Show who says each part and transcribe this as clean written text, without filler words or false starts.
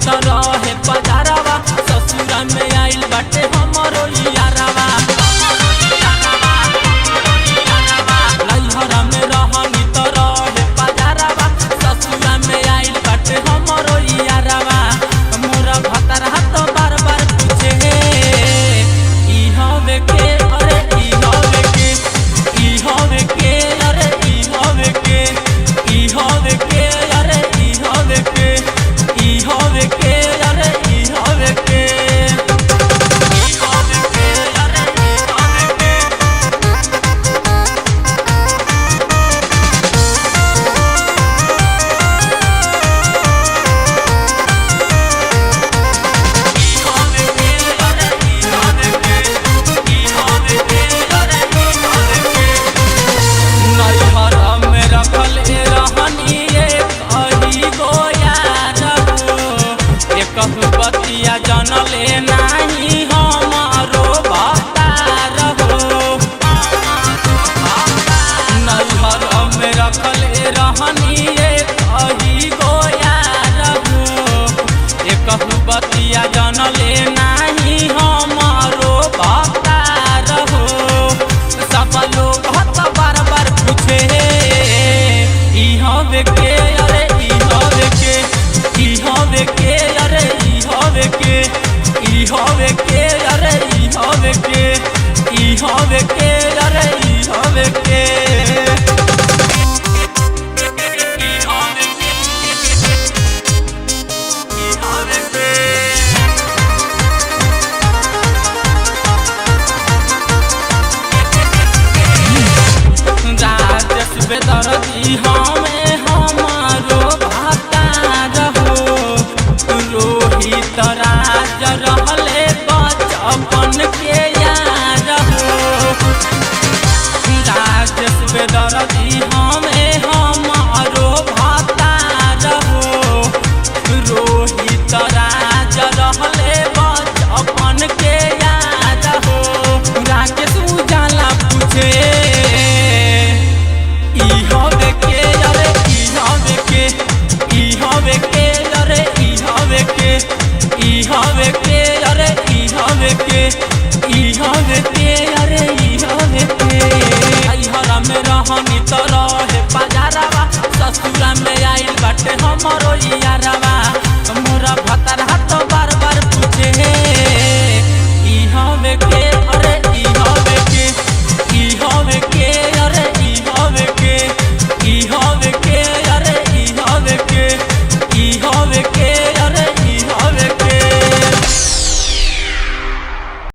Speaker 1: त रहे पजारवा ससुर में आइल बाटे हमरो यारवा नैहर में रहनी त रहे पजारवा ससुर में आइल बाटे हमरो यारवा मोरा भतरा तो बार बार पूछे ई हवे के अरे ई हवे के ई हवे के अरे ई हवे के ई हवे के अरे ई हवे के ई हवे के अरे ई हवे के ई हवे के अरे ई हवे के बतिया जनले नाही हमारो भतार हो नैहर में रखले रहनी कही गोयार हो एक बतिया जनले नाही हमारो भतार हो सब लोग बार बार पूछे ई हवे के अरे ई हवे के ई हवे के अरे ई हवे के ई हवे के अरे ई हवे के ई हवे के अरे ई हवे के ई हवे के ई हवे के राजेश बेदर्दी हमें हमारो भतार हो रोहित राज रहले बचपन के यार हो राजेश बेदर्दी हमें हमारो भतार हो रोहित राज रहले बचपन के यार हो राकेश उजाला पूछे ई हवे के अरे ई हवे के ई हवे के अरे ई हवे के ई हवे के अरे ई हवे के ई हवे के